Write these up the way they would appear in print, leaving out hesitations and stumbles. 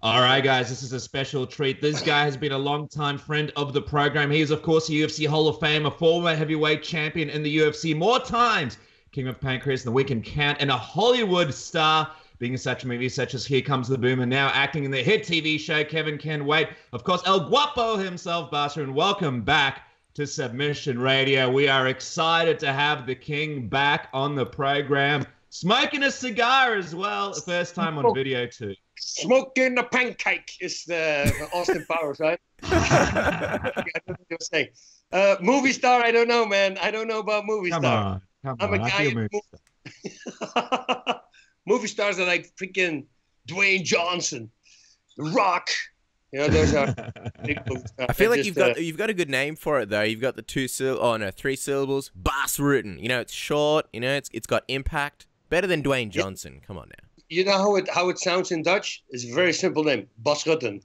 All right, guys, this is a special treat. This guy has been a long-time friend of the program. He is, of course, a UFC Hall of Famer, former heavyweight champion in the UFC, more times King of Pancreas than we can count, and a Hollywood star, being in such movies such as Here Comes the Boom, and now acting in the hit TV show Kevin Can Wait. Of course, El Guapo himself, Bas Rutten. Welcome back to Submission Radio. We are excited to have the King back on the program, smoking a cigar as well. First time on video, too. Smoking a pancake is the Austin Powers, right? I don't know what you're saying. Movie star, I don't know, man. I don't know about movie star. Come I'm on. a guy. Movie stars are like freaking Dwayne Johnson, The Rock. You know, those are big movie stars. I feel like you've got a good name for it though. You've got the three syllables. Bas Rutten. You know, it's short. You know, it's got impact. Better than Dwayne Johnson. Come on now. You know how it sounds in Dutch? It's a very simple name, Bas Rutten.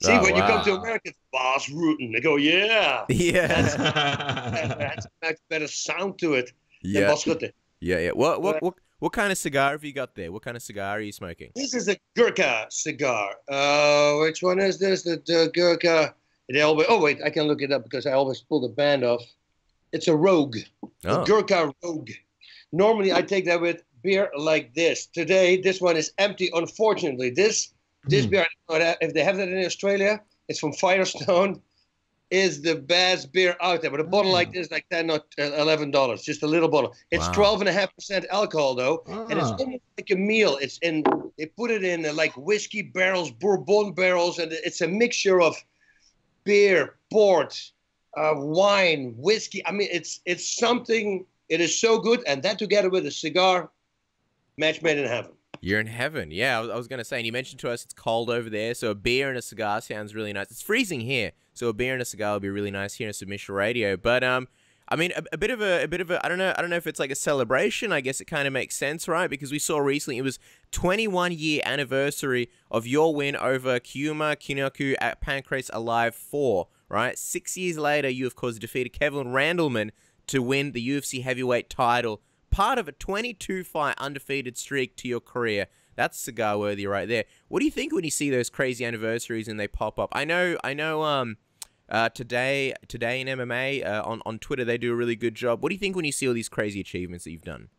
See, when you come to America, it's Bas Rutten. They go, yeah. Yeah. That's a much better sound to it than Bas Rutten. Yeah. What kind of cigar have you got there? What kind of cigar are you smoking? This is a Gurkha cigar. Which one is this? The Gurkha. Oh, wait, I can look it up because I always pull the band off. It's a Rogue. A Gurkha Rogue. Normally, I take that with beer like this. Today, this one is empty, unfortunately. This beer, if they have that in Australia, it's from Firestone, is the best beer out there. But a bottle like this is like $10 or $11, just a little bottle. It's 12.5% alcohol, though, and it's almost like a meal. They put it in like whiskey barrels, bourbon barrels, and it's a mixture of beer, port, wine, whiskey. I mean, it's something. It is so good, and that together with a cigar, match made in heaven. You're in heaven. Yeah, I was going to say, and you mentioned to us it's cold over there, so a beer and a cigar sounds really nice. It's freezing here, so a beer and a cigar would be really nice here in Submission Radio. But I mean, a bit of a I don't know if it's like a celebration. I guess it kind of makes sense, right? Because we saw recently it was 21-year anniversary of your win over Kyuma Kinoku at Pancrase Alive 4, right? 6 years later, you of course defeated Kevin Randleman to win the UFC heavyweight title, part of a 22-fight undefeated streak to your career. That's cigar worthy right there. What do you think when you see those crazy anniversaries and they pop up? I know. Today in MMA on Twitter they do a really good job. What do you think when you see all these crazy achievements that you've done?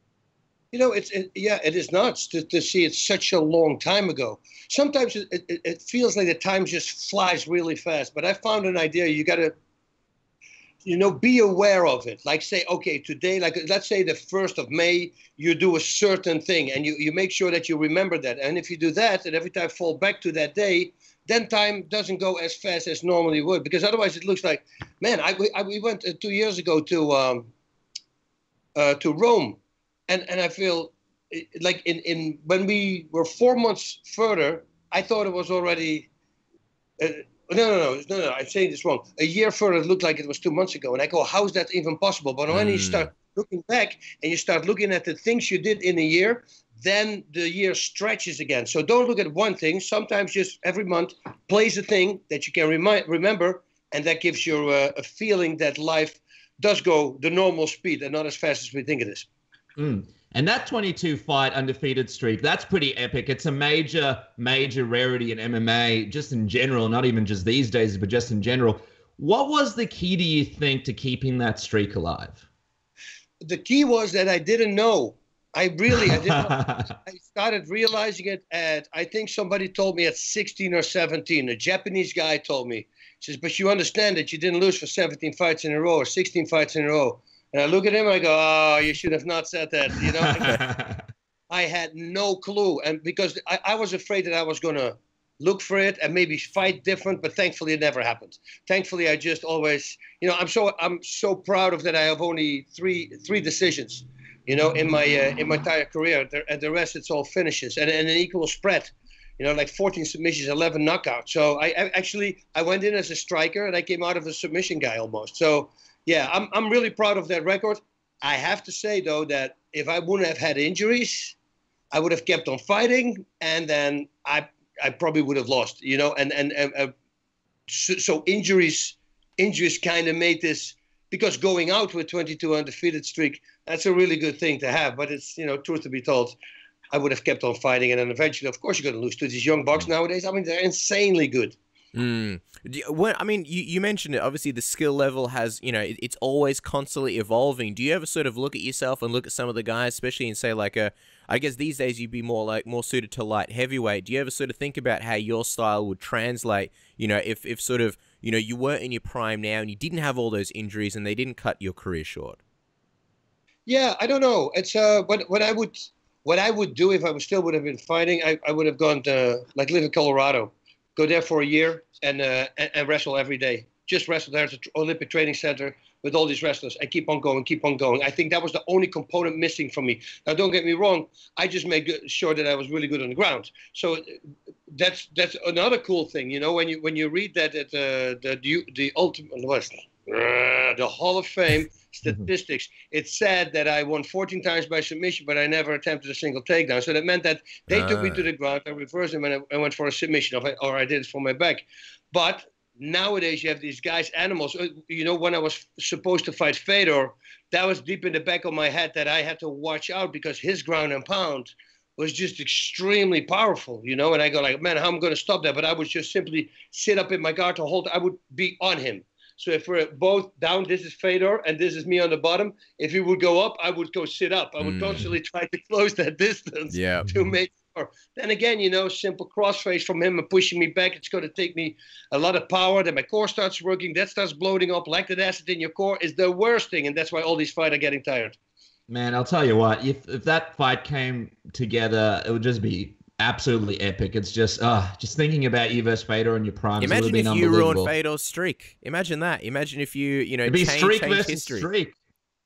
You know, it is nuts to see it such a long time ago. Sometimes it feels like the time just flies really fast. But I found an idea. You got to, be aware of it. Like say, okay, today, like let's say the 1st of May, you do a certain thing and you make sure that you remember that. And if you do that and every time fall back to that day, then time doesn't go as fast as normally would. Because otherwise it looks like, man, we went 2 years ago to Rome. And I feel like when we were 4 months further, I thought it was already... No, I'm saying this wrong. A year further, it looked like it was 2 months ago. And I go, how is that even possible? But when you start looking back and you start looking at the things you did in a year, then the year stretches again. So don't look at one thing. Sometimes just every month, place a thing that you can remember, and that gives you a feeling that life does go the normal speed and not as fast as we think it is. And that 22-fight undefeated streak, that's pretty epic. It's a major rarity in MMA, just in general, not even just these days, but just in general. What was the key, do you think, to keeping that streak alive? The key was that I didn't know. I didn't know. I started realizing it I think somebody told me at 16 or 17. A Japanese guy told me. He says, but you understand that you didn't lose for 17 fights in a row or 16 fights in a row. And I look at him and I go, oh, you should have not said that. You know, I had no clue. And because I was afraid that I was going to look for it and maybe fight different, but thankfully it never happened. Thankfully, I just always, I'm so proud of that. I have only three decisions, in my entire career, and the rest it's all finishes and an equal spread. Like 14 submissions, 11 knockouts. So I went in as a striker and I came out of a submission guy almost. So. Yeah, I'm really proud of that record. I have to say, though, that if I wouldn't have had injuries, I would have kept on fighting, and then I probably would have lost, so injuries kind of made this, because going out with 22 undefeated streak, that's a really good thing to have. But it's, truth to be told, I would have kept on fighting. And then eventually, of course, you're going to lose to these young bucks nowadays. I mean, they're insanely good. I mean, you mentioned it. Obviously, the skill level has, it's always constantly evolving. Do you ever sort of look at yourself and look at some of the guys, especially and say like I guess these days you'd be more suited to light heavyweight. Do you ever sort of think about how your style would translate? If sort of you weren't in your prime now and you didn't have all those injuries and they didn't cut your career short. Yeah, I don't know. It's what I would do if I would have been fighting. I would have gone to live in Colorado, go there for a year and wrestle every day. Just wrestle there at the Olympic Training Center with all these wrestlers and keep on going, keep on going. I think that was the only component missing for me. Now, don't get me wrong. I just made sure that I was really good on the ground. So that's another cool thing. When you read that at the ultimate the Hall of Fame statistics, it said that I won 14 times by submission, but I never attempted a single takedown. So that meant that they took me to the ground, I reversed them, and I went for a submission, or I did it for my back. But nowadays you have these guys, animals. When I was supposed to fight Fedor, that was deep in the back of my head that I had to watch out because his ground and pound was just extremely powerful, and I go like, man, how am I going to stop that? But I would just simply sit up in my guard to hold. I would be on him. So if we're both down, this is Fedor and this is me on the bottom. If he would go up, I would go sit up. I would constantly try to close that distance to make sure. Then again, simple crossface from him and pushing me back. It's going to take me a lot of power. Then my core starts working. That starts bloating up. Lactic acid in your core is the worst thing. And that's why all these fighters are getting tired. Man, I'll tell you what, if that fight came together, it would just be absolutely epic. It's just thinking about you versus Fedor in your prime. Imagine if you ruined Fedor's streak. Imagine that. Imagine if you, it'd be streak versus history.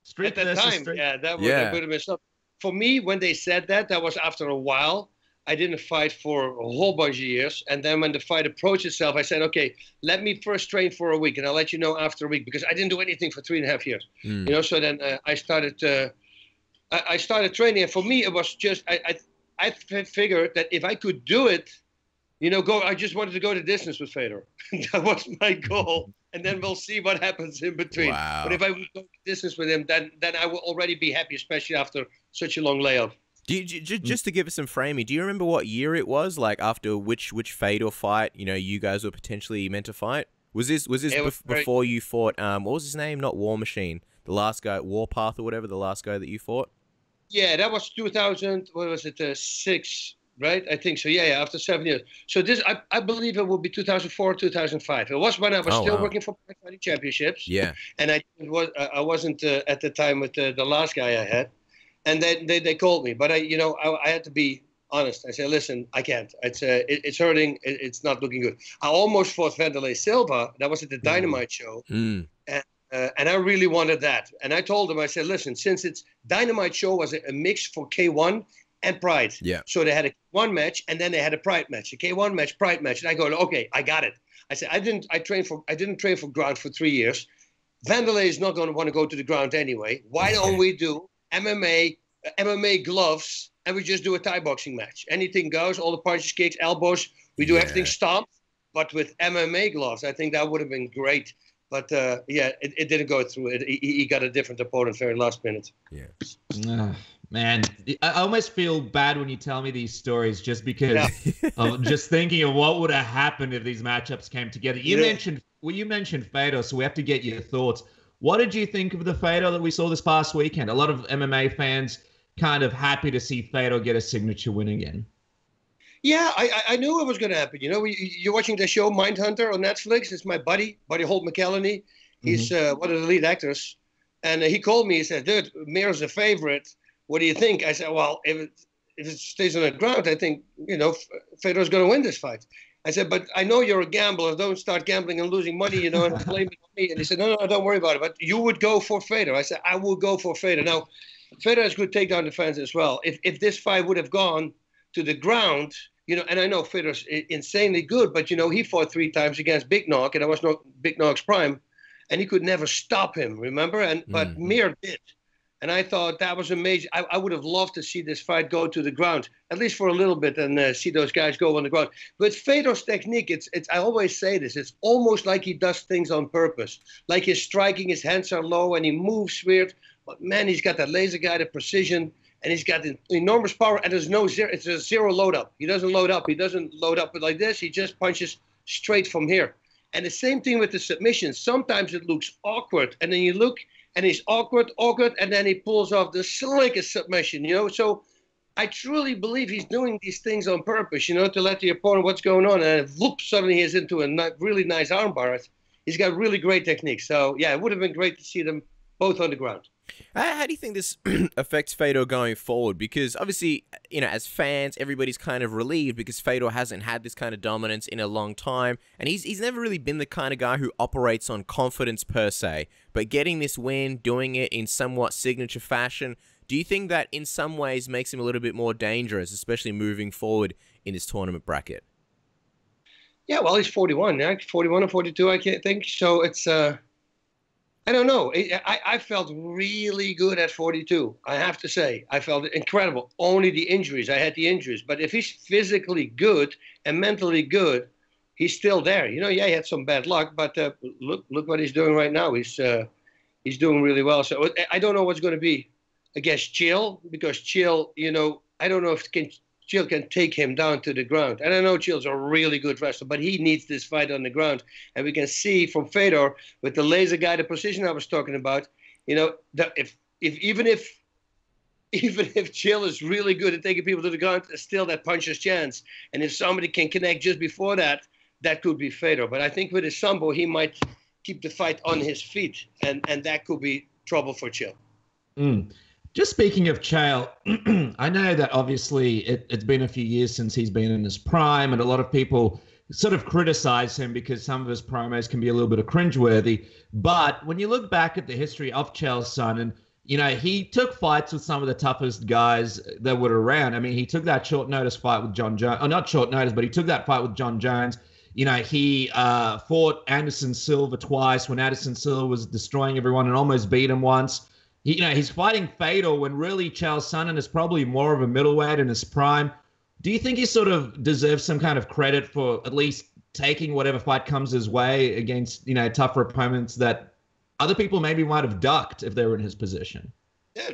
Streak at that time. Streak. Yeah, that would have been something. For me, when they said that was after a while. I didn't fight for a whole bunch of years. And then when the fight approached itself, I said, okay, let me first train for a week. And I'll let you know after a week, because I didn't do anything for 3.5 years. So then I started training. And for me, it was just, I figured that if I could do it, I just wanted to go the distance with Fedor. That was my goal. And then we'll see what happens in between. Wow. But if I would go the distance with him, then I will already be happy, especially after such a long layoff. Just to give us some framing, do you remember what year it was? Like after which Fedor fight, you guys were potentially meant to fight? Was this before you fought, what was his name? Not War Machine. The last guy, Warpath or whatever, the last guy that you fought? Yeah, that was 2000, what was it, 6, right? I think so. Yeah, after 7 years. So this, I believe it will be 2004, 2005. It was when I was still working for Fighting Championships. Yeah. And I wasn't at the time with the last guy I had. And then they called me. But I had to be honest. I said, listen, I can't. It's hurting. It's not looking good. I almost fought Wanderlei Silva. That was at the Dynamite show. And I really wanted that. And I told them, I said, listen, since it's Dynamite show was a mix for K1 and Pride. Yeah. So they had a K1 match and then they had a Pride match, a K1 match, Pride match. And I go, okay, I got it. I said, I didn't train for ground for 3 years. Wanderlei is not going to want to go to the ground anyway. Why don't we do MMA gloves and we just do a Thai boxing match? Anything goes, all the punches, kicks, elbows. We do everything stomped, but with MMA gloves. I think that would have been great. But, it didn't go through. He got a different opponent very last minute. Yeah. Man, I almost feel bad when you tell me these stories just because of just thinking of what would have happened if these matchups came together. You mentioned Fedor, so we have to get your thoughts. What did you think of the Fedor that we saw this past weekend? A lot of MMA fans kind of happy to see Fedor get a signature win again. Yeah, I knew it was going to happen. You're watching the show Mindhunter on Netflix. It's my buddy Holt McElhenney. He's one of the lead actors. And he called me. He said, dude, Mir's a favorite. What do you think? I said, well, if it stays on the ground, I think, Fedor's going to win this fight. I said, but I know you're a gambler. Don't start gambling and losing money, and blame it on me. And he said, no, don't worry about it. But you would go for Fedor. I said, I will go for Fedor. Now, Fedor has good takedown defense as well. If this fight would have gone to the ground, and I know Fedor's insanely good, but, he fought 3 times against Big Nog, and I was not Big Nog's prime, and he could never stop him, remember? But Mir did. And I thought that was amazing. I would have loved to see this fight go to the ground, at least for a little bit, and see those guys go on the ground. But Fedor's technique, I always say this, it's almost like he does things on purpose. Like he's striking, his hands are low, and he moves weird. But, man, he's got that laser guided precision. and he's got enormous power, and there's no zero. It's a zero load up. He doesn't load up. He doesn't load up like this. He just punches straight from here. And the same thing with the submissions. Sometimes it looks awkward, and then you look, and he's awkward, and then he pulls off the slickest submission, you know. So I truly believe he's doing these things on purpose, you know, to let the opponent what's going on, and whoop, suddenly he's into a really nice armbar. He's got really great technique. So yeah, it would have been great to see them both on the ground. How do you think this affects Fedor going forward? Because obviously, you know, as fans, everybody's kind of relieved because Fedor hasn't had this kind of dominance in a long time. And he's never really been the kind of guy who operates on confidence per se. But getting this win, doing it in somewhat signature fashion, do you think that in some ways makes him a little bit more dangerous, especially moving forward in this tournament bracket? Yeah, well, he's 41, yeah? 41 or 42, I can't think. So it's... I don't know. I felt really good at 42. I have to say, I felt incredible. Only the injuries. I had the injuries. But if he's physically good and mentally good, he's still there. You know, yeah, he had some bad luck, but look what he's doing right now. He's doing really well. So I don't know what's going to be against Chael, because Chael, you know, I don't know if Chael can take him down to the ground. And I know Chael's a really good wrestler, but he needs this fight on the ground. And we can see from Fedor with the laser-guided position I was talking about, you know, that even if Chael is really good at taking people to the ground, there's still that puncher's chance. And if somebody can connect just before that, that could be Fedor. But I think with his sambo, he might keep the fight on his feet, and that could be trouble for Chael. Just speaking of Chael, I know that obviously it's been a few years since he's been in his prime, and a lot of people sort of criticize him because some of his promos can be a little bit of cringeworthy. But when you look back at the history of Chael Sonnen, you know, he took fights with some of the toughest guys that were around. I mean, he took that short notice fight with John Jones. Oh, not short notice, but he took that fight with John Jones. You know, he fought Anderson Silva twice when Anderson Silva was destroying everyone and almost beat him once. You know, he's fighting Fedor when really Chael Sonnen is probably more of a middleweight in his prime. Do you think he sort of deserves some kind of credit for at least taking whatever fight comes his way against, you know, tougher opponents that other people maybe might have ducked if they were in his position? Yeah,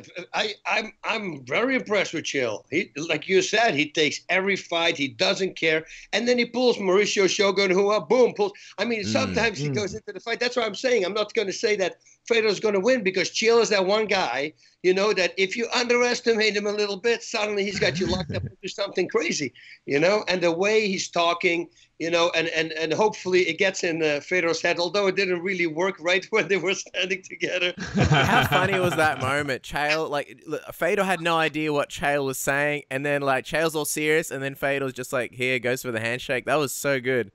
I'm very impressed with Chael. He, like you said, he takes every fight. He doesn't care, and then he pulls Mauricio Shogun, who boom pulls. I mean, sometimes he goes into the fight. That's what I'm saying. I'm not going to say that Fedor's going to win, because Chael is that one guy, you know, that if you underestimate him a little bit, suddenly he's got you locked up into something crazy, you know. And the way he's talking, you know, and hopefully it gets in Fedor's head, although it didn't really work right when they were standing together. How funny was that moment? Chael, like, Fedor had no idea what Chael was saying, and then, like, Chael's all serious, and then Fedor's just like, here, goes for the handshake. That was so good.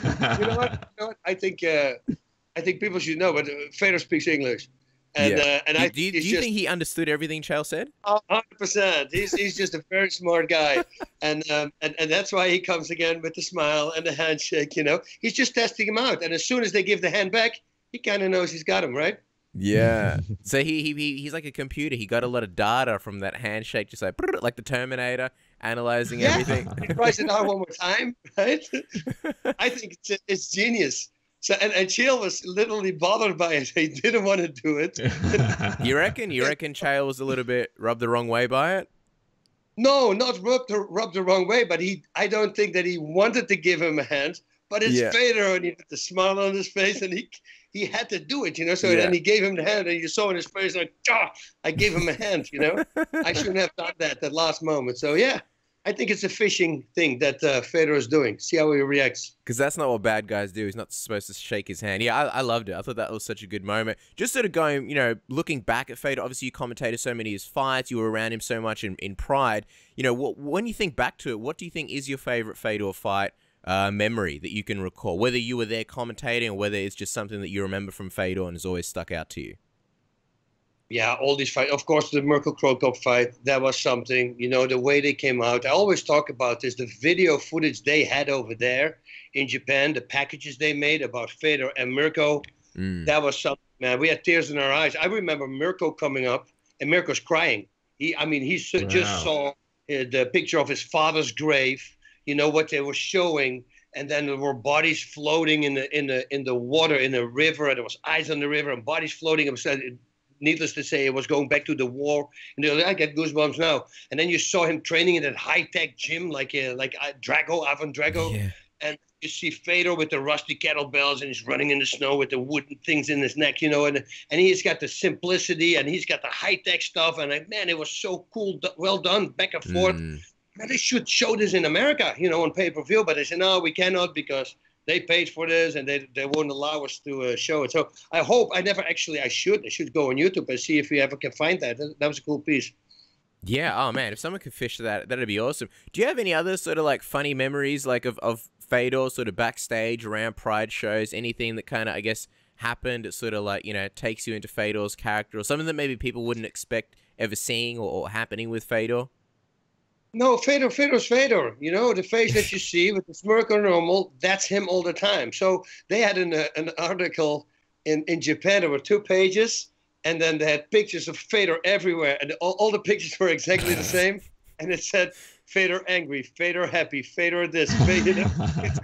You know what? I think people should know, but Fedor speaks English. And, yeah. And do you think he understood everything Chael said? 100%. He's just a very smart guy, and that's why he comes again with the smile and the handshake. You know, he's just testing him out, and as soon as they give the hand back, he kind of knows he's got him, right? Yeah. So he's like a computer. He got a lot of data from that handshake, just like the Terminator, analyzing everything. He tries it out one more time, right? I think it's genius. So and Chael was literally bothered by it. He didn't want to do it. You reckon Chael was a little bit rubbed the wrong way by it? No, not rubbed the wrong way, but I don't think that he wanted to give him a hand. But it's Fedor, and he had the smile on his face, and he had to do it, you know. So then he gave him the hand, and you saw in his face like, I gave him a hand, you know. I shouldn't have done that last moment. So yeah. I think it's a fishing thing that Fedor is doing. See how he reacts. Because that's not what bad guys do. He's not supposed to shake his hand. Yeah, I loved it. I thought that was such a good moment. Just sort of going, you know, looking back at Fedor, obviously you commentated so many of his fights. You were around him so much in Pride. You know, when you think back to it, what do you think is your favorite Fedor fight memory that you can recall? Whether you were there commentating or whether it's just something that you remember from Fedor and has always stuck out to you. Yeah, all these fights. Of course, the Merkel Krokop fight, that was something. You know, the way they came out. I always talk about this, the video footage they had over there in Japan, the packages they made about Fedor and Mirko. That was something, man. We had tears in our eyes. I remember Mirko coming up, and Mirko's crying. He just saw the picture of his father's grave, you know, what they were showing. And then there were bodies floating in the water, in the river, and there was ice on the river, and bodies floating upside. needless to say, it was going back to the war. And I get goosebumps now. And then you saw him training in that high-tech gym, like Drago, Ivan Drago. Yeah. And you see Fedor with the rusty kettlebells, and he's running in the snow with the wooden things in his neck, and he's got the simplicity, and he's got the high-tech stuff. And man, it was so cool, well done, back and forth. Man, they should show this in America, on pay-per-view. But they said, no, we cannot because they paid for this, and they won't allow us to show it. So I hope I should go on YouTube and see if we ever can find that. That was a cool piece. Yeah. Oh man, if someone could fish that, that'd be awesome. Do you have any other sort of like funny memories, like of Fedor sort of backstage around Pride shows? Anything that kind of, I guess, happened that sort of like, takes you into Fedor's character, or something that maybe people wouldn't expect ever seeing or happening with Fedor? No, Fedor's Fedor. The face that you see with the smirk on normal, that's him all the time. So they had an article in Japan. There were 2 pages, and then they had pictures of Fedor everywhere. And all the pictures were exactly the same. And it said, Fedor angry, Fedor happy, Fedor this. Fedor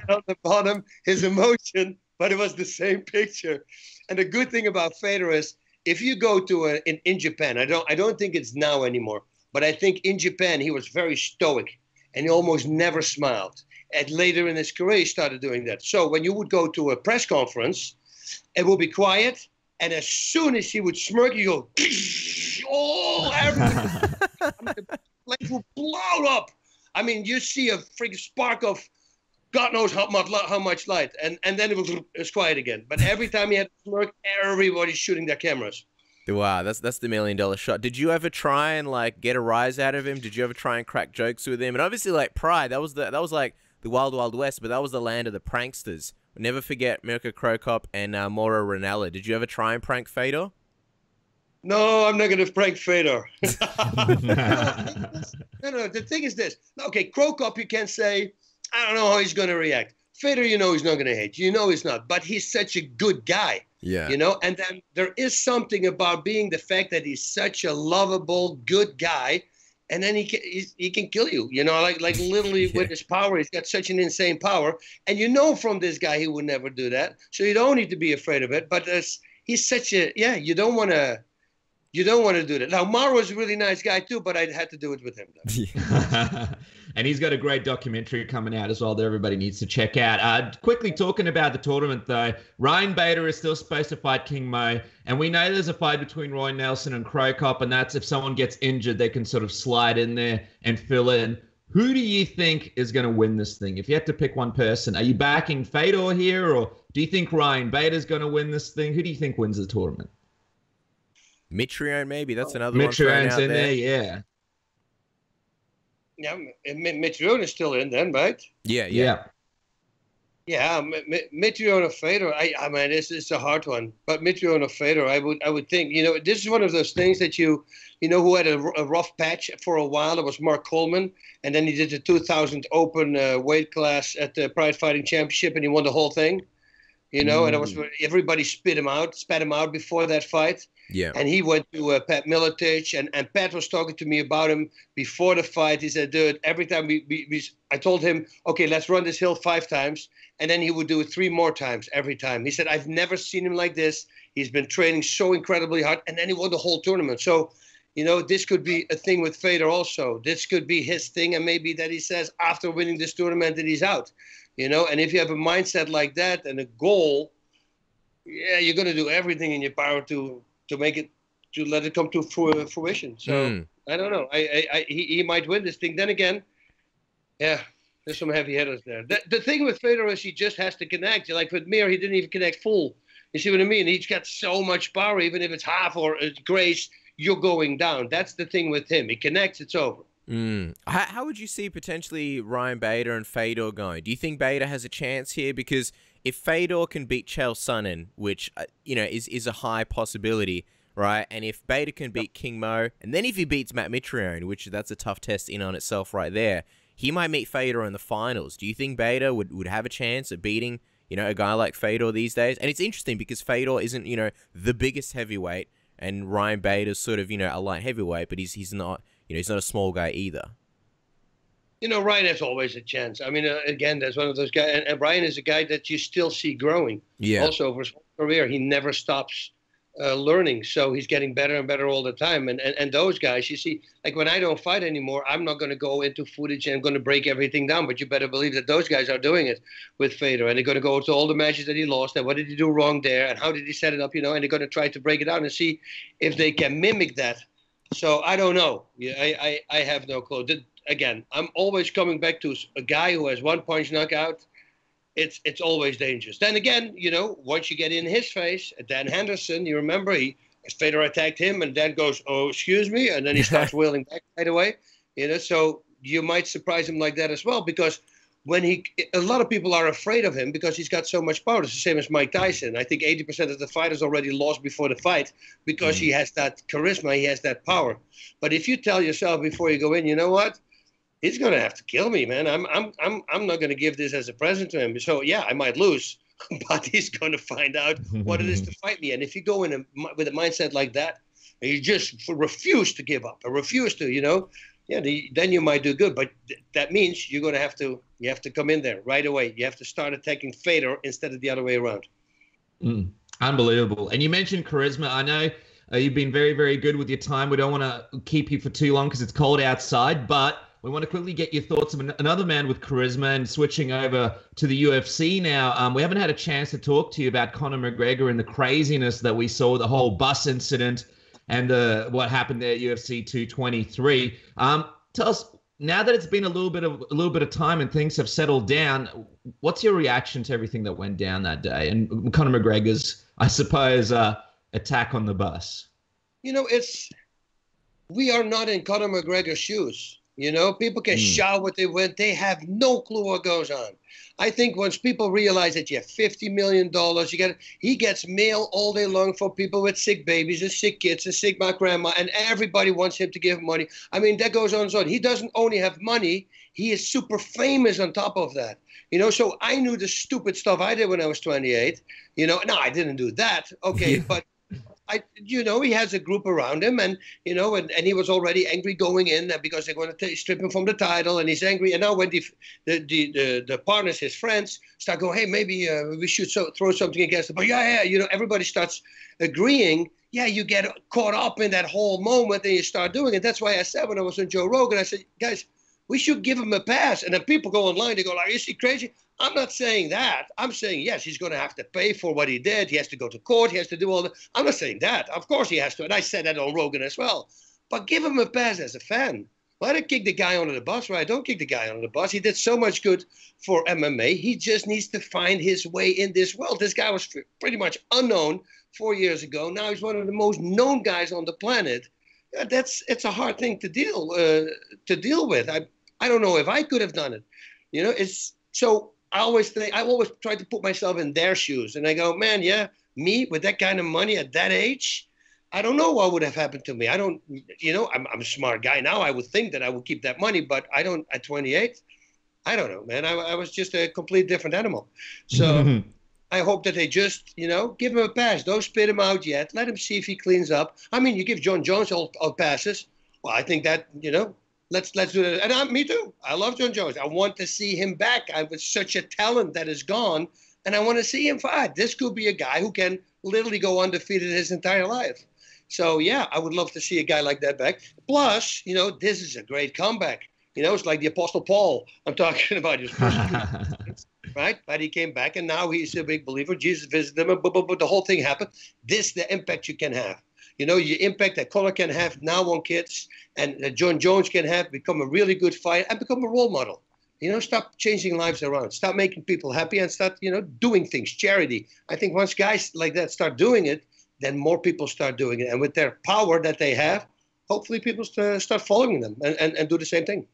on the bottom, his emotion, but it was the same picture. And the good thing about Fedor is, if you go to in Japan, I don't think it's now anymore, but I think in Japan, he was very stoic, and he almost never smiled. And later in his career, he started doing that. So when you would go to a press conference, it would be quiet, and as soon as he would smirk, you go, oh, everything. The place would blow up. I mean, you see a freaking spark of God knows how much light, and then it was quiet again. But every time he had a smirk, everybody's shooting their cameras. Wow, that's the $1 million shot. Did you ever try and like get a rise out of him? Did you ever try and crack jokes with him? And obviously, like Pride, that was like the Wild Wild West, but that was the land of the pranksters. Never forget Mirko Krokop and Mauro Ranallo. Did you ever try and prank Fedor? No, I'm not going to prank Fedor. No. The thing is this. Okay, Krokop, you can say, I don't know how he's going to react. Fedor, he's not going to hate. He's not. But he's such a good guy. Yeah. And then there is something about being the fact that he's such a lovable, good guy, and then he can kill you, like literally with his power. He's got such an insane power, and from this guy he would never do that. So you don't need to be afraid of it. But he's such a you don't want to do that. Now Mauro's a really nice guy too, but I had to do it with him. And he's got a great documentary coming out as well that everybody needs to check out. Quickly talking about the tournament, though, Ryan Bader is still supposed to fight King Mo, and we know there's a fight between Roy Nelson and Krokop, and that's if someone gets injured, they can sort of slide in there and fill in. Who do you think is going to win this thing? If you have to pick one person, are you backing Fedor here, or do you think Ryan Bader's going to win this thing? Who do you think wins the tournament? Mitrione, maybe. That's another one. Mitrione's in there, yeah. Yeah, Mitrione is still in then, right? Yeah. Yeah, Mitrione or Fedor. I mean, this is a hard one. But Mitrione or Fedor, I would think. This is one of those things that who had a rough patch for a while. It was Mark Coleman, and then he did the 2000 Open weight class at the Pride Fighting Championship, and he won the whole thing. And it was everybody spat him out before that fight. Yeah. And he went to Pat Miletich, and Pat was talking to me about him before the fight. He said, dude, every time I told him, okay, let's run this hill 5 times. And then he would do it 3 more times every time. He said, I've never seen him like this. He's been training so incredibly hard. And then he won the whole tournament. So, this could be a thing with Fedor also. This could be his thing. And maybe that he says after winning this tournament that he's out. And if you have a mindset like that and a goal, yeah, you're going to do everything in your power to make it, to let it come to fruition. So I don't know. He might win this thing. Then again, yeah, there's some heavy hitters there. The thing with Fedor is he just has to connect. Like with Mir, he didn't even connect full. You see what I mean? He's got so much power, even if it's half or it's grace, you're going down. That's the thing with him. He connects, it's over. How would you see potentially Ryan Bader and Fedor going? Do you think Bader has a chance here? Because if Fedor can beat Chael Sonnen, which is a high possibility, right? And if Bader can beat King Mo, and then if he beats Matt Mitrione, which that's a tough test in on itself right there, he might meet Fedor in the finals. Do you think Bader would have a chance at beating a guy like Fedor these days? And it's interesting because Fedor isn't the biggest heavyweight, and Ryan Bader's sort of a light heavyweight, but he's not he's not a small guy either. Ryan has always a chance. I mean, again, that's one of those guys. And Ryan is a guy that you still see growing. Yeah. Also, over his whole career, he never stops learning. So he's getting better and better all the time. And those guys, you see, like when I don't fight anymore, I'm not going to go into footage and I'm going to break everything down. But you better believe that those guys are doing it with Fedor. And they're going to go to all the matches that he lost and what did he do wrong there and how did he set it up, you know, and they're going to try to break it down and see if they can mimic that. So I don't know. Yeah, I have no clue. Again, I'm always coming back to a guy who has one punch knockout. It's always dangerous. Then again, you know, once you get in his face, Dan Henderson, you remember, Fedor attacked him and Dan goes, oh, excuse me, and then he starts wheeling back right away. You know, so you might surprise him like that as well because a lot of people are afraid of him because he's got so much power. It's the same as Mike Tyson. I think 80% of the fighters already lost before the fight because he has that charisma, he has that power. But if you tell yourself before you go in, you know what? He's going to have to kill me, man. I'm not going to give this as a present to him. So, yeah, I might lose, but he's going to find out what it is to fight me. And if you go in with a mindset like that, and you just refuse to give up or refuse to, you know, yeah, then you might do good. But that means you're going to have to come in there right away. You have to start attacking Fedor instead of the other way around. Unbelievable. And you mentioned charisma. I know you've been very, very good with your time. We don't want to keep you for too long because it's cold outside, but we want to quickly get your thoughts of another man with charisma and switching over to the UFC now. We haven't had a chance to talk to you about Conor McGregor and the craziness that we saw, the whole bus incident and what happened there at UFC 223. Tell us, now that it's been a little bit of time and things have settled down, what's your reaction to everything that went down that day and Conor McGregor's, I suppose, attack on the bus? You know, we are not in Conor McGregor's shoes. You know, people can shout what they want. They have no clue what goes on. I think once people realize that you have $50 million, he gets mail all day long for people with sick babies and sick kids and sick grandma, and everybody wants him to give money. I mean, that goes on and so on. He doesn't only have money, he is super famous on top of that. You know, so I knew the stupid stuff I did when I was 28. You know, no, I didn't do that. Okay, but he has a group around him, and and he was already angry going in because they're going to strip him from the title, and he's angry. And now when the partners, his friends, start going, hey, maybe we should throw something against him. But everybody starts agreeing. Yeah, you get caught up in that whole moment, and you start doing it. That's why I said when I was on Joe Rogan, I said, guys, we should give him a pass. And then people go online, they go like, is he crazy? I'm not saying that. I'm saying, yes, he's going to have to pay for what he did. He has to go to court. He has to do all that. I'm not saying that. Of course he has to. And I said that on Rogan as well. But give him a pass as a fan. Why don't kick the guy under the bus, right? Don't kick the guy under the bus. He did so much good for MMA. He just needs to find his way in this world. This guy was pretty much unknown 4 years ago. Now he's one of the most known guys on the planet. It's a hard thing to deal with. I don't know if I could have done it. It's so. I always try to put myself in their shoes, and I go, man, yeah, me with that kind of money at that age, I don't know what would have happened to me. I don't, I'm a smart guy now. I would think that I would keep that money, but I don't. At 28, I don't know, man. I was just a complete different animal. So I hope that they just, give him a pass. Don't spit him out yet. Let him see if he cleans up. I mean, you give John Jones all passes. Well, I think that, Let's do that. And me too. I love John Jones. I want to see him back. I was such a talent that is gone, and I want to see him fight. This could be a guy who can literally go undefeated his entire life. So, yeah, I would love to see a guy like that back. Plus, this is a great comeback. It's like the Apostle Paul I'm talking about. Right? But he came back, and now he's a big believer. Jesus visited him, but the whole thing happened. This is the impact you can have. Your impact that Conor can have now on kids and that John Jones can have, become a really good fighter and become a role model. Stop changing lives around. Stop making people happy and start, doing things, charity. I think once guys like that start doing it, then more people start doing it. And with their power that they have, hopefully people start following them and do the same thing.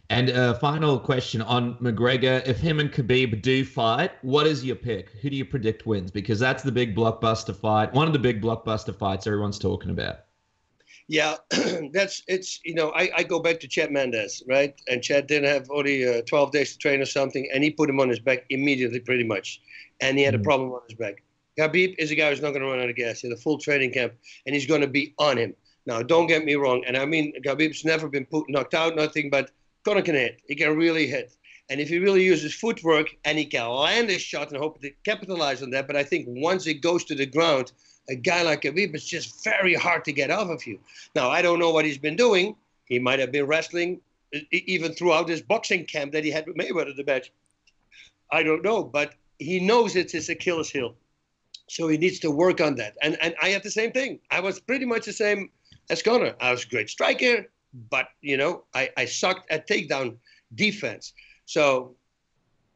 And final question on McGregor. If him and Khabib do fight, what is your pick? Who do you predict wins? Because that's the big blockbuster fight. One of the big blockbuster fights everyone's talking about. Yeah, I go back to Chad Mendes, right? And Chad didn't have only 12 days to train or something, and he put him on his back immediately, pretty much. And he had a problem on his back. Khabib is a guy who's not going to run out of gas. He had a full training camp, and he's going to be on him. Now, don't get me wrong, and I mean, Khabib's never been knocked out, nothing, but Conor can hit. He can really hit. And if he really uses footwork and he can land a shot and hope to capitalize on that, but I think once it goes to the ground, a guy like Khabib, it's just very hard to get off of you. Now, I don't know what he's been doing. He might have been wrestling even throughout this boxing camp that he had with Mayweather, the match. I don't know, but he knows it's his Achilles heel. So he needs to work on that. And I had the same thing. I was pretty much the same as Conor. I was a great striker, but, you know, I sucked at takedown defense. So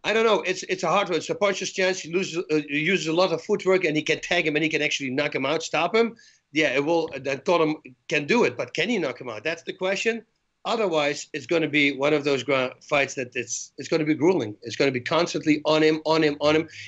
I don't know. It's a hard one. It's a puncher's chance. He uses a lot of footwork, and he can tag him, and he can actually knock him out, stop him. Yeah, it will. Then Conor can do it, but can he knock him out? That's the question. Otherwise, it's going to be one of those fights that it's going to be grueling. It's going to be constantly on him.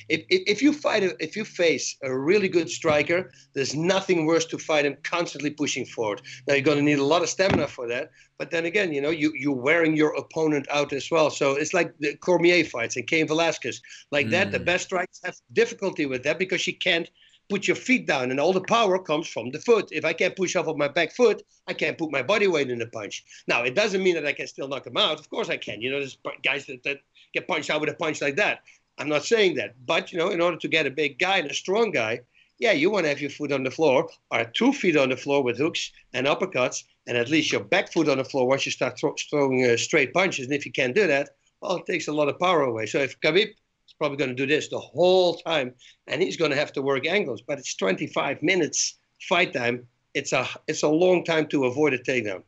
If you face a really good striker, there's nothing worse to fight him constantly pushing forward. Now you're going to need a lot of stamina for that. But then again, you know, you're wearing your opponent out as well. So it's like the Cormier fights and Cain Velasquez, like that. The best strikers have difficulty with that because you can't put your feet down, and all the power comes from the foot. If I can't push off of my back foot, I can't put my body weight in the punch. Now, it doesn't mean that I can still knock him out. Of course I can. You know, there's guys that get punched out with a punch like that. I'm not saying that. But, you know, in order to get a big guy and a strong guy, yeah, you want to have your foot on the floor, or 2 feet on the floor with hooks and uppercuts, and at least your back foot on the floor once you start throwing straight punches. And if you can't do that, well, it takes a lot of power away. So if Khabib is probably going to do this the whole time, and he's going to have to work angles, but it's 25 minutes fight time. It's a long time to avoid a takedown.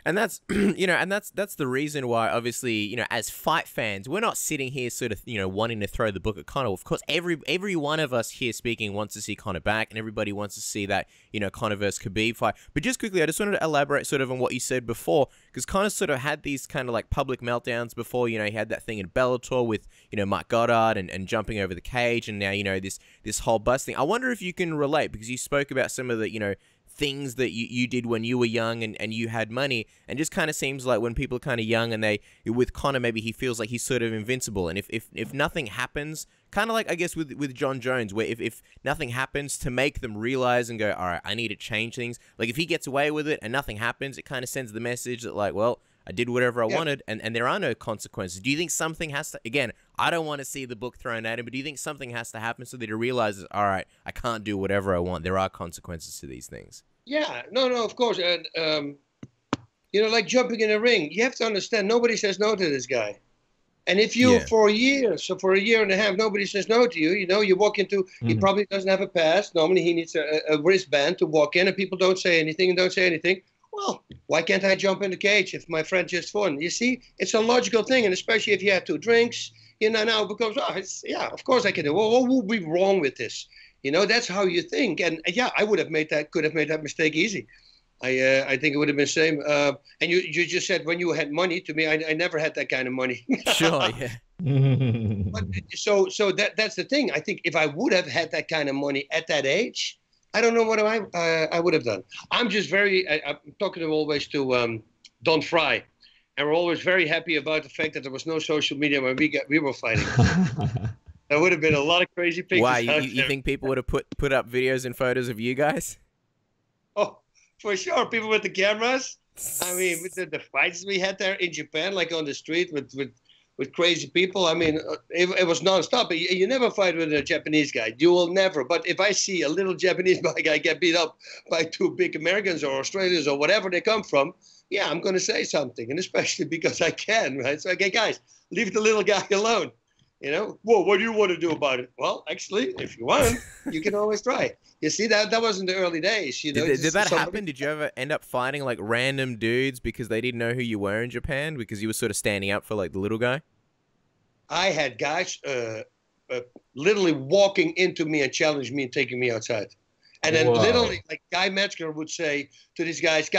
And that's, you know, and that's the reason why, obviously, you know, as fight fans, we're not sitting here sort of, you know, wanting to throw the book at Conor. Of course, every one of us here speaking wants to see Conor back, and everybody wants to see that, you know, Conor versus Khabib fight. But just quickly, I just wanted to elaborate sort of on what you said before, because Conor sort of had these kind of like public meltdowns before. You know, he had that thing in Bellator with, you know, Mike Goddard and jumping over the cage, and now, you know, this whole bus thing. I wonder if you can relate, because you spoke about some of the, you know, things that you did when you were young and you had money, and just kind of seems like when people are kind of young and they, with Conor, maybe he feels like he's sort of invincible, and if nothing happens, kind of like I guess with John Jones, where if nothing happens to make them realize and go, all right, I need to change things, like if he gets away with it and nothing happens, it kind of sends the message that like, well, I did whatever I wanted, and there are no consequences. Do you think something has to, again, I don't want to see the book thrown at him, but do you think something has to happen so that he realizes, all right, I can't do whatever I want. There are consequences to these things. Yeah, no, of course. And, you know, like jumping in a ring, you have to understand, nobody says no to this guy. And if you, for a year, so for a year and a half, nobody says no to you, you know, you walk into, he probably doesn't have a pass. Normally he needs a wristband to walk in, and people don't say anything and don't say anything. Well, why can't I jump in the cage if my friend just won? You see, it's a logical thing, and especially if you have 2 drinks, you know, now it becomes, yeah, of course I can do it. Well, what would be wrong with this? You know, that's how you think. And yeah, I could have made that mistake easy. I think it would have been the same. And you just said when you had money, to me, I never had that kind of money. Sure, yeah. But, so that's the thing. I think if I would have had that kind of money at that age, I don't know what I would have done. I'm just I'm talking always to Don Fry, and we're always very happy about the fact that there was no social media when we were fighting. There would have been a lot of crazy pictures. Wow, you think people would have put up videos and photos of you guys? Oh, for sure. People with the cameras. I mean, with the fights we had there in Japan, like on the street with crazy people. I mean, it was nonstop. You never fight with a Japanese guy. You will never. But if I see a little Japanese guy get beat up by 2 big Americans or Australians or whatever they come from, yeah, I'm going to say something. And especially because I can, right? So, okay, guys, leave the little guy alone. You know, well, what do you want to do about it? Well, actually, if you want, you can always try. You see, that was in the early days. You know, did that happen? Did you ever end up fighting like random dudes because they didn't know who you were in Japan because you were sort of standing up for like the little guy? I had guys literally walking into me and challenging me and taking me outside. And then literally, like Guy Metzger would say to these guys,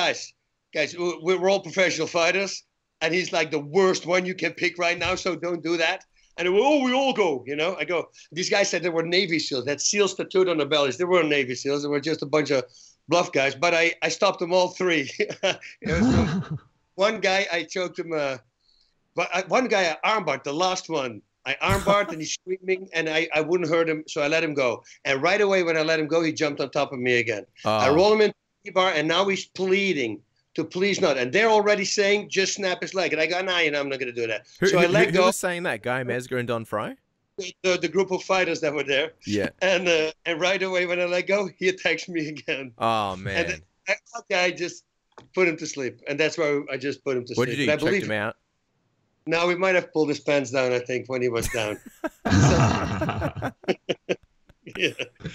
we're all professional fighters. And he's like the worst one you can pick right now, so don't do that. And we all go, you know. I go, these guys said they were Navy SEALs. That SEALs tattooed on their bellies. They weren't Navy SEALs. They were just a bunch of bluff guys. But I stopped them all 3. You know, so one guy, I choked him. One guy, I armbarred, the last one. I armbarred and he's screaming, and I wouldn't hurt him, so I let him go. And right away when I let him go, he jumped on top of me again. I roll him into the bar, and now he's pleading to please not. And they're already saying, just snap his leg. And I go, nah, I'm not going to do that. So I let go. Who was saying that? Guy Mesger and Don Fry? The group of fighters that were there. Yeah. And right away when I let go, he attacks me again. Oh, man. And then I just put him to sleep. And that's why I just put him to sleep. What did you do? You checked him out? No, we might have pulled his pants down, I think, when he was down. Yeah.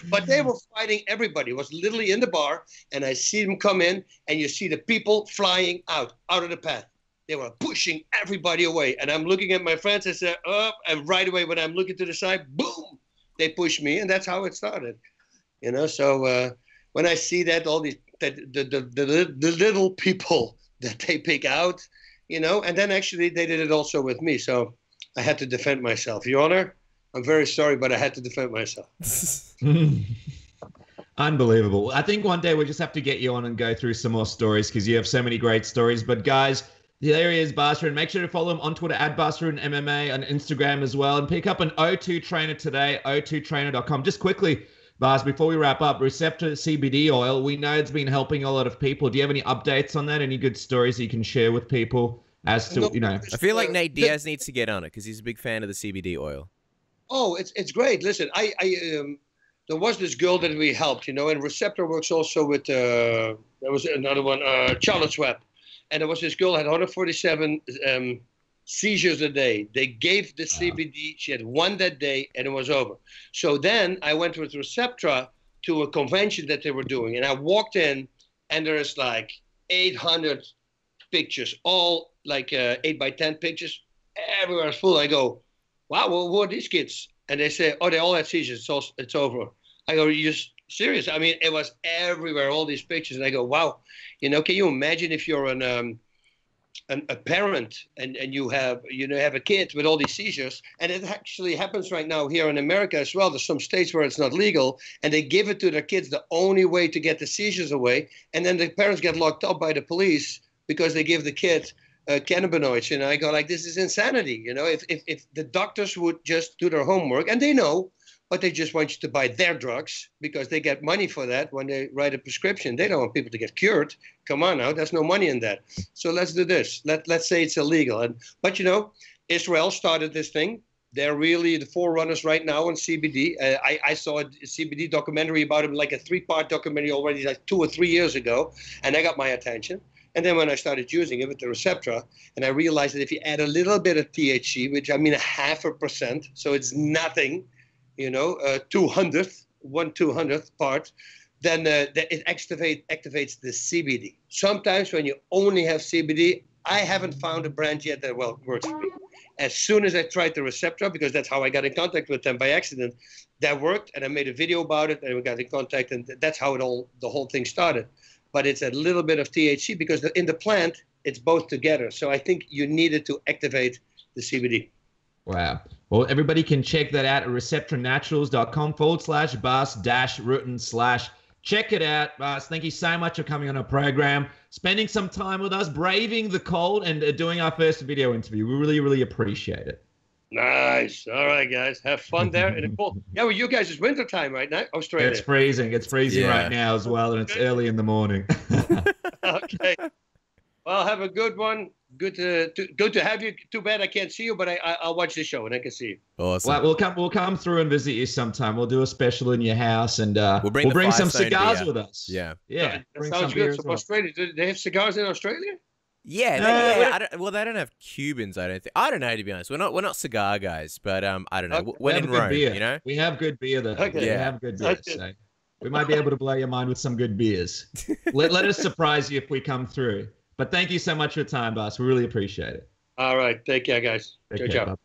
But they were fighting everybody. It was literally in the bar, and I see them come in, and you see the people flying out of the path. They were pushing everybody away. And I'm looking at my friends, I said, and right away when I'm looking to the side, boom, they push me, and that's how it started. So when I see that, all these, the little people that they pick out, and then actually they did it also with me. So I had to defend myself. Your Honor, I'm very sorry, but I had to defend myself. Unbelievable. I think one day we'll just have to get you on and go through some more stories because you have so many great stories. But guys, there he is, Bas Rutten. Make sure to follow him on Twitter at Bas Rutten MMA, on Instagram as well. And pick up an O2 trainer today, o2trainer.com. Just quickly, Bas, before we wrap up, Receptor CBD oil, we know it's been helping a lot of people. Do you have any updates on that? Any good stories that you can share with people as to, I feel like Nate Diaz needs to get on it because he's a big fan of the CBD oil. Oh, it's great. Listen, there was this girl that we helped, and Receptor works also with, there was another one, Charlotte Web. And there was this girl had 147 seizures a day. They gave the CBD. She had one that day, and it was over. So then I went with Receptor to a convention that they were doing. And I walked in, and there's like 800 pictures, all like 8x10 pictures. Everywhere is full. I go, wow, well, who are these kids? And they say, oh, they all had seizures. It's over. I go, are you serious? I mean, it was everywhere, all these pictures. And I go, wow. Can you imagine if you're a parent and you have a kid with all these seizures? And it actually happens right now here in America as well. There's some states where it's not legal, and they give it to their kids the only way to get the seizures away. And then the parents get locked up by the police because they give the kid cannabinoids. I go like, this is insanity. If the doctors would just do their homework, and they know, but they just want you to buy their drugs because they get money for that when they write a prescription. They don't want people to get cured. Come on now, there's no money in that. So let's do this. Let's say it's illegal. But Israel started this thing. They're really the forerunners right now on CBD. I saw a CBD documentary about it, like a 3-part documentary already like 2 or 3 years ago, and that got my attention. And then when I started using it with the Receptor, and I realized that if you add a little bit of THC, which I mean 0.5%, so it's nothing, 1/200th part, then it activates the CBD. Sometimes when you only have CBD, I haven't found a brand yet that works for me. As soon as I tried the Receptor, because that's how I got in contact with them by accident, that worked, and I made a video about it, and we got in contact, and that's how the whole thing started. But it's a little bit of THC because in the plant, it's both together. So I think you needed to activate the CBD. Wow. Well, everybody can check that out at receptornaturals.com/Bas-Rutten/. Check it out, Bas. Thank you so much for coming on our program, spending some time with us, braving the cold, and doing our first video interview. We really, really appreciate it. Nice. All right, guys. Have fun there in the cold. Yeah, well, you guys, it's winter time right now, Australia. It's freezing. It's freezing right now as well, and it's early in the morning. Okay. Well, have a good one. Good to have you. Too bad I can't see you, but I'll watch the show and I can see you. Awesome. Well, we'll come through and visit you sometime. We'll do a special in your house, and we'll bring some cigars with us. Yeah. Yeah. That sounds good. So Australia, do they have cigars in Australia? Yeah, they don't have Cubans. I don't think. I don't know, to be honest. We're not cigar guys, but I don't know. Okay. When in Rome, beer. We have good beer though. Okay. We have good beer. So we might be able to blow your mind with some good beers. Let us surprise you if we come through. But thank you so much for your time, Bas. We really appreciate it. All right, take care, guys. Ciao, ciao.